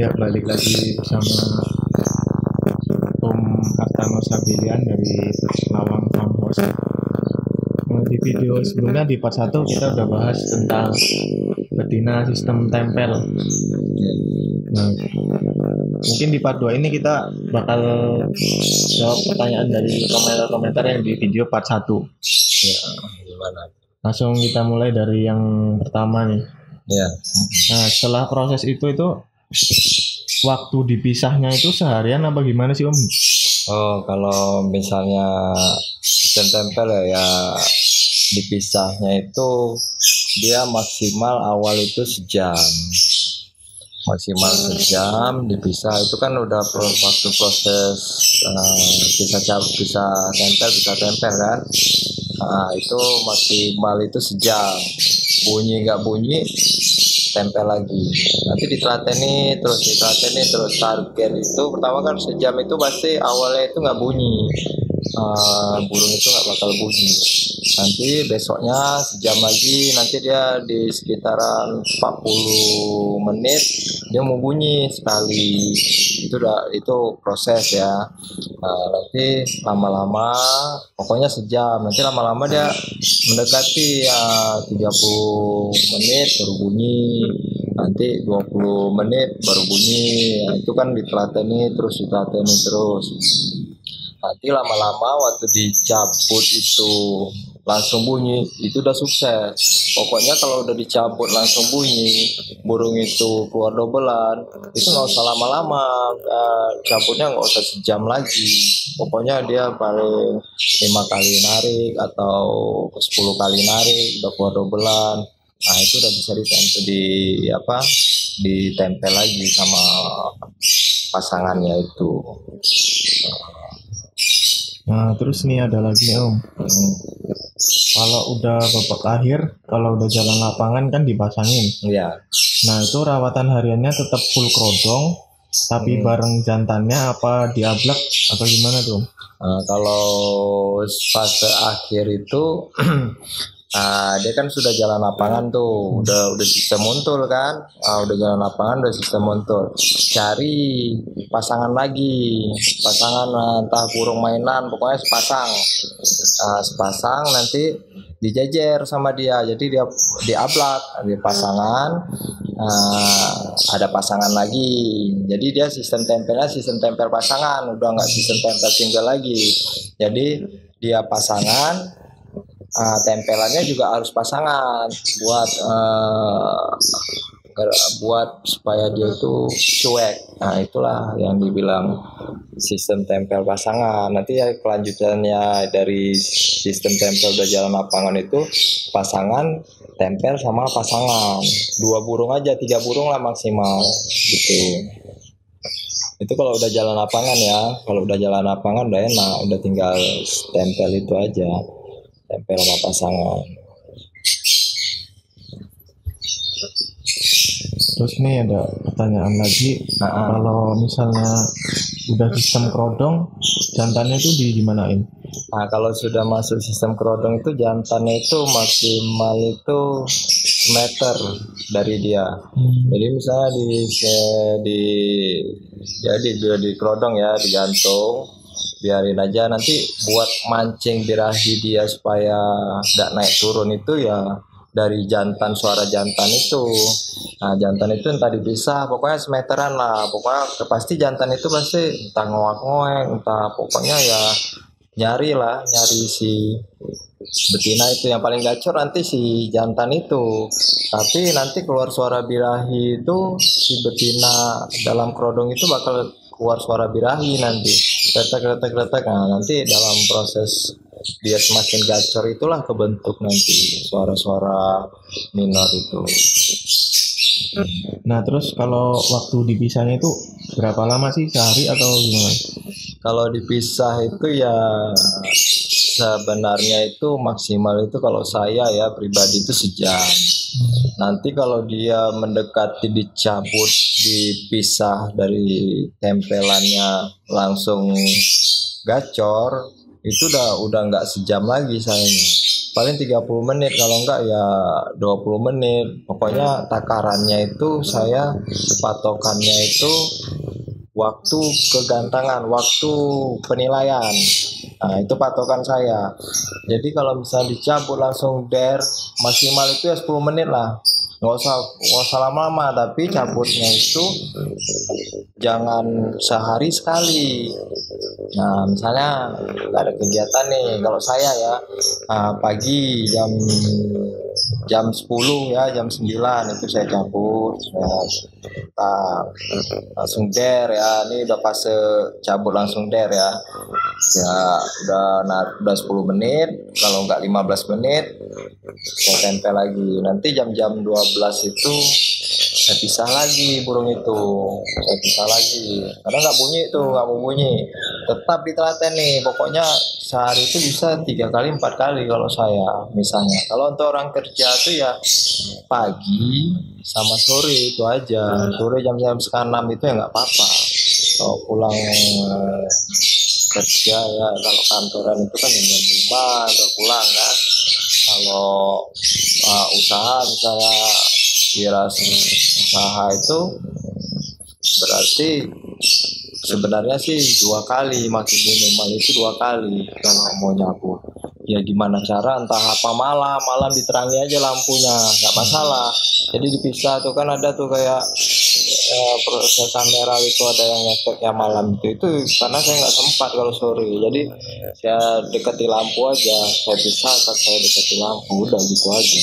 Ya, balik lagi bersama Om Artano Sabilian dari Lawang Farmhouse. Di video sebelumnya di part 1 kita udah bahas tentang betina sistem tempel. Nah, mungkin di part 2 ini kita bakal jawab pertanyaan dari komentar-komentar yang di video part 1. Ya, gimana? Langsung kita mulai dari yang pertama nih. Ya. Nah, setelah proses itu waktu dipisahnya itu seharian apa gimana sih Om? Oh, kalau misalnya sistem tempel ya dipisahnya itu dia maksimal awal itu sejam. Maksimal sejam dipisah itu kan udah waktu proses bisa tempel kan. Itu maksimal itu sejam. Bunyi nggak bunyi tempel lagi, nanti ditelatenin terus target itu pertama kan sejam itu pasti awalnya itu nggak bunyi, burung itu nggak bakal bunyi. Nanti besoknya sejam lagi, nanti dia di sekitaran 40 menit dia mau bunyi sekali. Itu proses ya. Nanti lama-lama pokoknya sejam, nanti lama-lama dia mendekati 30 menit baru bunyi, nanti 20 menit baru bunyi. Nah, itu kan ditelateni terus. Nanti lama-lama waktu dicabut itu langsung bunyi, itu udah sukses. Pokoknya kalau udah dicabut langsung bunyi, burung itu keluar dobelan, itu nggak usah lama-lama, cabutnya nggak usah sejam lagi. Pokoknya dia paling 5 kali narik atau 10 kali narik udah keluar dobelan. Nah, itu udah bisa ditempel lagi sama pasangannya itu. Nah, terus nih ada lagi Om. Kalau udah babak akhir, kalau udah jalan lapangan kan dipasangin. Iya. Nah, itu rawatan hariannya tetap full kerodong, tapi bareng jantannya apa diablak atau gimana tuh? Kalau fase akhir itu dia kan sudah jalan lapangan tuh, udah sistem muntul kan, udah jalan lapangan, udah sistem muntul. Cari pasangan lagi, entah burung mainan, pokoknya sepasang nanti dijejer sama dia, jadi dia diablak, di pasangan. Ada pasangan lagi, jadi dia sistem tempel pasangan, udah nggak sistem tempel single lagi. Jadi dia pasangan, tempelannya juga harus pasangan buat supaya dia itu cuek. Nah, itulah yang dibilang sistem tempel pasangan. Nanti ya kelanjutannya dari sistem tempel udah jalan lapangan itu pasangan tempel sama pasangan, 2 burung aja, 3 burung lah maksimal gitu. Itu kalau udah jalan lapangan ya. Kalau udah jalan lapangan udah enak, udah tinggal tempel itu aja, tempel sama pasangan. Terus nih ada pertanyaan lagi, kalau misalnya udah sistem kerodong, jantannya itu dimanain? Nah, kalau sudah masuk sistem kerodong itu jantannya itu maksimal itu meter dari dia. Jadi misalnya di kerodong ya, digantung, biarin aja, nanti buat mancing birahi dia supaya nggak naik turun itu ya dari jantan, suara jantan itu. Nah, jantan itu entah dipisah, pokoknya semeteran lah. Pokoknya pasti jantan itu pasti entah ngoak-ngoek, entah pokoknya ya nyari si betina itu. Yang paling gacor nanti si jantan itu, tapi nanti keluar suara birahi itu si betina dalam kerodong itu bakal keluar suara birahi nanti, kretek. Nah, nanti dalam proses dia semakin gacor itulah kebentuk nanti suara-suara minor itu. Nah, terus kalau waktu dipisahnya itu berapa lama sih, sehari atau gimana? Kalau dipisah itu ya sebenarnya itu maksimal itu kalau saya ya pribadi itu sejam. Nanti kalau dia mendekati dicabut, dipisah dari tempelannya langsung gacor, itu udah nggak sejam lagi sayanya. paling 30 menit, kalau enggak ya 20 menit. Pokoknya takarannya itu saya patokannya itu waktu kegantangan, waktu penilaian. Nah, itu patokan saya. Jadi kalau misalnya dicabut langsung maksimal itu ya 10 menit lah. Nggak usah lama-lama, tapi cabutnya itu jangan sehari sekali. Nah, misalnya nggak ada kegiatan nih, kalau saya ya pagi jam 10 ya, jam 9 itu saya cabut, langsung ya, ini udah pas cabut langsung ya, udah 10 menit, kalau nggak 15 menit saya tempel lagi. Nanti jam-jam 12 itu saya pisah lagi burung itu, karena nggak mau bunyi, tetap ditelaten nih. Pokoknya sehari itu bisa 3 kali 4 kali kalau saya misalnya. Kalau untuk orang kerja tuh ya pagi sama sore itu aja. Sore jam-jam setengah 6 itu ya nggak apa-apa. Kalau pulang kerja ya, kalau kantoran itu kan jam 5 udah pulang kan. Kalau usaha misalnya usaha itu berarti sebenarnya sih 2 kali, makin minimal itu 2 kali kalau mau nyapu. Ya gimana cara, entah apa malam diterangi aja lampunya, nggak masalah. Jadi dipisah tuh, kan ada tuh kayak proses kamera itu, ada yang ngeceknya malam itu karena saya nggak sempat kalau sore. Jadi saya dekati lampu aja, saya pisahkan, saya dekati lampu, udah gitu aja.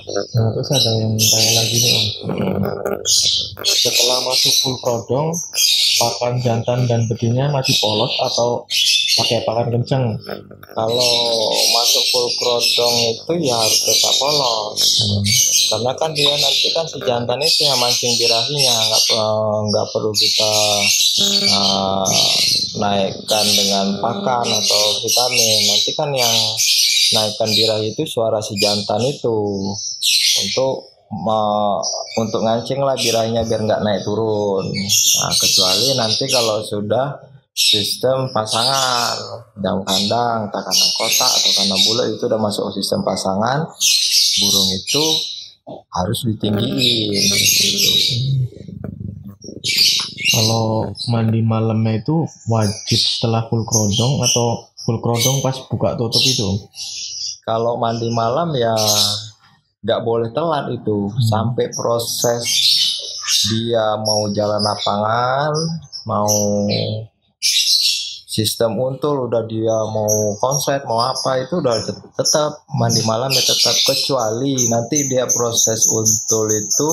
Nah, terus ada yang tanya lagi nih Om, setelah masuk full prodong, pakan jantan dan betina masih polos atau pakai pakan kenceng? Kalau masuk full prodong itu ya harus tetap polos, karena kan dia nanti kan si jantan itu yang mancing birahinya, nggak perlu kita naikkan dengan pakan atau vitamin. Nanti kan yang naikkan birahi itu suara si jantan itu untuk ngancing lah birahinya biar nggak naik turun. Nah, kecuali nanti kalau sudah sistem pasangan, daun kandang, entah kandang kotak atau kandang bulat, itu udah masuk sistem pasangan, burung itu harus ditinggiin gitu. Kalau mandi malamnya itu wajib setelah full krodong atau full krodong pas buka tutup itu? Kalau mandi malam ya nggak boleh telat itu, sampai proses dia mau jalan lapangan, mau sistem untul, udah dia mau konslet, mau apa, itu udah tetap mandi malam ya tetap. Kecuali nanti dia proses untul itu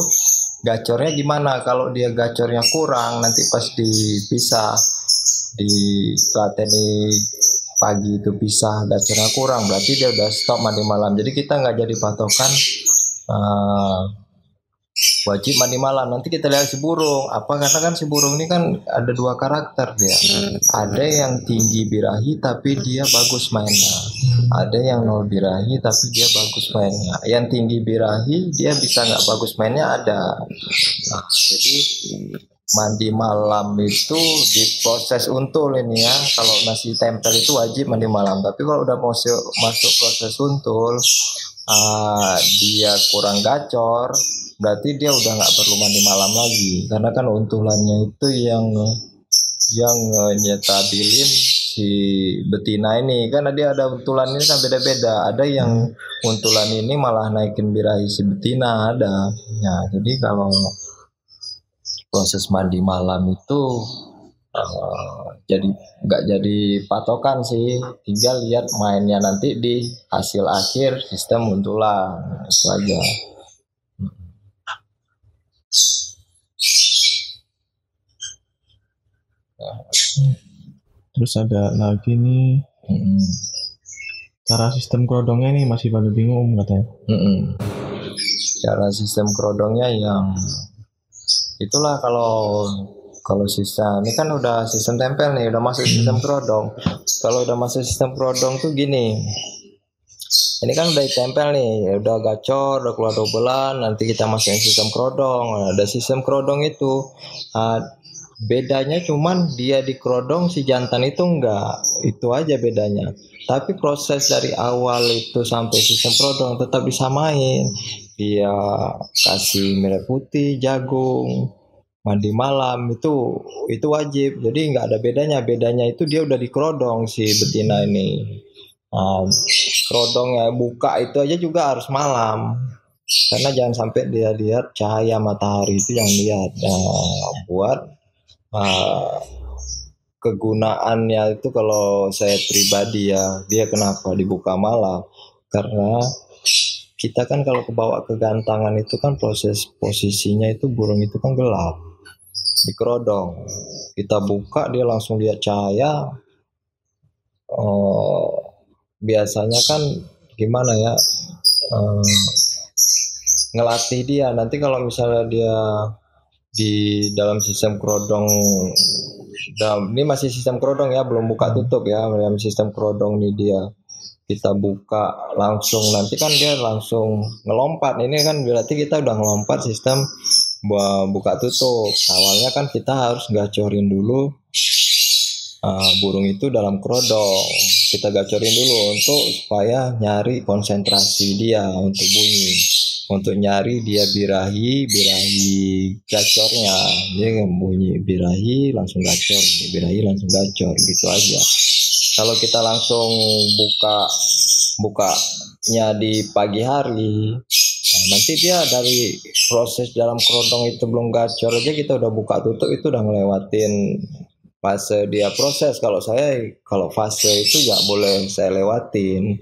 gacornya gimana. Kalau dia gacornya kurang, nanti pas dipisah di plateni pagi itu pisah, gacornya kurang, berarti dia udah stop mandi malam. Jadi kita nggak jadi patokan wajib mandi malam. Nanti kita lihat si burung apa, karena kan si burung ini kan ada 2 karakter dia. Ada yang tinggi birahi tapi dia bagus mainnya, ada yang nol birahi tapi dia bagus mainnya. Yang tinggi birahi dia bisa nggak bagus mainnya ada. Nah, jadi mandi malam itu di proses untul ini ya. Kalau masih tempel itu wajib mandi malam, tapi kalau udah masuk proses untul, dia kurang gacor, berarti dia udah nggak perlu mandi malam lagi, karena kan untulannya itu yang nyetabilin si betina ini. Karena dia ada untulan ini kan beda-beda, ada yang untulan ini malah naikin birahi si betina ada. Ya, jadi kalau proses mandi malam itu jadi nggak jadi patokan sih, tinggal lihat mainnya nanti di hasil akhir sistem untulan, itu aja. Terus ada lagi nih, cara sistem kerodongnya nih masih pada bingung katanya. Cara sistem kerodongnya yang itulah, kalau sistem ini kan udah sistem tempel nih, udah masuk sistem kerodong. Kalau udah masuk sistem kerodong tuh gini, ini kan udah ditempel nih, udah gacor, udah keluar dobelan, nanti kita masukin sistem kerodong. Ada sistem kerodong itu Bedanya cuman dia dikerodong, si jantan itu enggak. Itu aja bedanya. Tapi proses dari awal itu sampai sistem kerodong tetap disamain. Dia kasih merah putih, jagung, mandi malam itu wajib. Jadi nggak ada bedanya. Bedanya itu dia udah dikerodong si betina ini. Nah, kerodongnya buka itu aja juga harus malam. Karena jangan sampai dia lihat cahaya matahari itu yang lihat. Nah, buat kegunaannya itu kalau saya pribadi ya, dia kenapa dibuka malam? Karena kita kan kalau kebawa kegantangan itu kan proses posisinya itu burung itu kan gelap, dikerodong. Kita buka dia langsung lihat cahaya. Biasanya kan gimana ya, ngelatih dia. Nanti kalau misalnya dia di dalam sistem kerodong, ini masih sistem kerodong ya, belum buka tutup ya, dalam sistem kerodong nih dia kita buka langsung, nanti kan dia langsung ngelompat. Ini kan berarti kita udah ngelompat sistem buka tutup. Awalnya kan kita harus gacorin dulu burung itu dalam kerodong, kita gacorin dulu untuk supaya nyari konsentrasi dia untuk bunyi, untuk nyari dia birahi gacornya. Dia bunyi birahi langsung gacor, birahi langsung gacor, gitu aja. Kalau kita langsung bukanya di pagi hari, nah nanti dia dari proses dalam kerodong itu belum gacor aja kita udah buka tutup, itu udah ngelewatin fase dia proses. Kalau fase itu nggak boleh saya lewatin,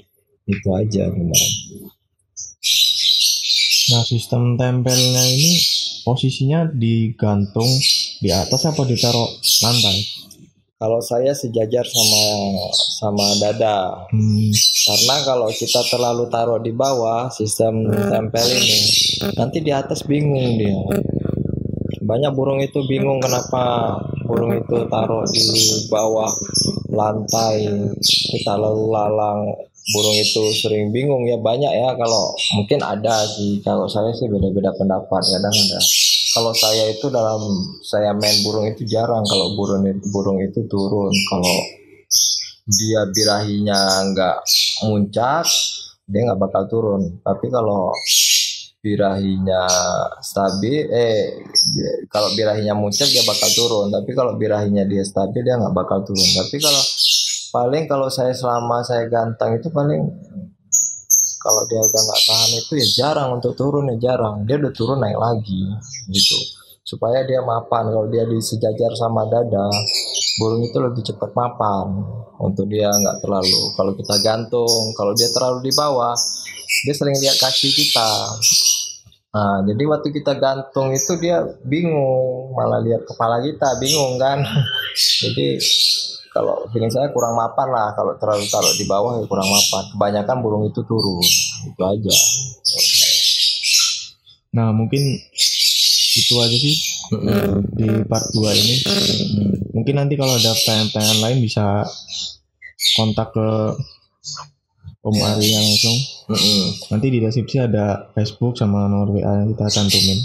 itu aja benar. Nah, sistem tempelnya ini posisinya digantung di atas apa ditaruh lantai? Kalau saya sejajar sama dada. Karena kalau kita terlalu taruh di bawah sistem tempel ini, nanti di atas bingung dia. Banyak burung itu bingung kenapa burung itu taruh di bawah lantai, kita lalu lalang. Burung itu sering bingung ya, banyak ya. Kalau mungkin ada sih, kalau saya sih beda-beda pendapat, kadang ada. Kalau saya itu dalam saya main burung itu jarang kalau burung itu turun. Kalau dia birahinya nggak muncak, dia nggak bakal turun. Tapi kalau birahinya stabil, kalau birahinya muncak dia bakal turun. Tapi kalau birahinya dia stabil dia nggak bakal turun. Tapi kalau saya selama saya gantang itu paling kalau dia udah nggak tahan itu ya jarang untuk turun, ya jarang. Dia udah turun naik lagi gitu. Supaya dia mapan. Kalau dia disejajar sama dada, burung itu lebih cepat mapan. Untuk dia nggak terlalu. Kalau kita gantung, kalau dia terlalu di bawah, dia sering lihat kaki kita. Nah, jadi waktu kita gantung itu dia bingung, malah lihat kepala kita, bingung kan. Jadi kalau feeling saya kurang mapan lah, kalau terlalu taruh di bawah ya kurang mapan. Kebanyakan burung itu turun, itu aja. Nah, mungkin itu aja sih di part 2 ini. Mungkin nanti kalau ada pertanyaan lain bisa kontak ke Om Ari langsung. Nanti di deskripsi ada Facebook sama nomor WA yang kita cantumin.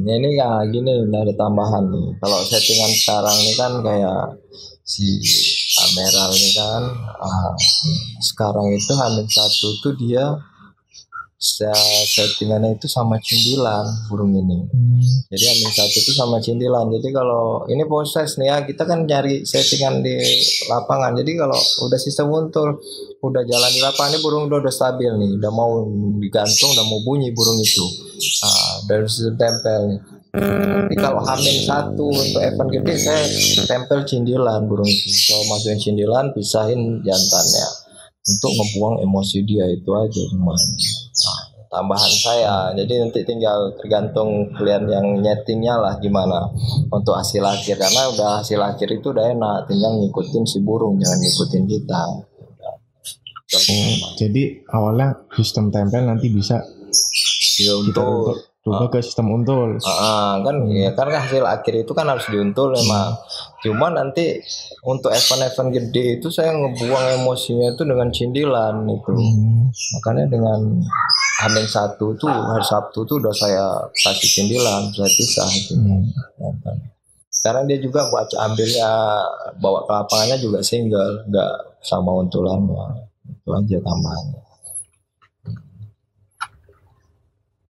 Ini ya gini, ada tambahan nih. Kalau settingan sekarang ini kan kayak si Ameral ini kan, sekarang itu H-1 tuh dia settingannya itu sama cindilan burung ini. Jadi H-1 itu sama cindilan. Jadi kalau ini proses nih ya, kita kan nyari settingan di lapangan. Jadi kalau udah sistem untul, udah jalan di lapangan, ini burung udah stabil nih, udah mau digantung, udah mau bunyi burung itu. Dari sistem tempel nih. Tapi kalau H-1 untuk event gede saya tempel cindilan burung itu. Kalau masukin cindilan, pisahin jantannya untuk ngebuang emosi dia, itu aja cuma. Tambahan saya. Jadi nanti tinggal tergantung kalian yang nyetingnya lah gimana untuk hasil akhir. Karena udah hasil akhir itu udah enak, tinggal ngikutin si burung, jangan ngikutin kita. Jadi awalnya sistem tempel nanti bisa untuk ke sistem untul. Kan ya karena hasil akhir itu kan harus diuntul memang. Cuma nanti untuk event-event gede itu saya ngebuang emosinya itu dengan cindilan itu. Makanya dengan H-1 tuh hari Sabtu tuh udah saya kasih cindilan, saya pisah itu. Sekarang dia juga ambilnya bawa ke lapangannya juga single, nggak sama untulannya. Itu aja tambahannya.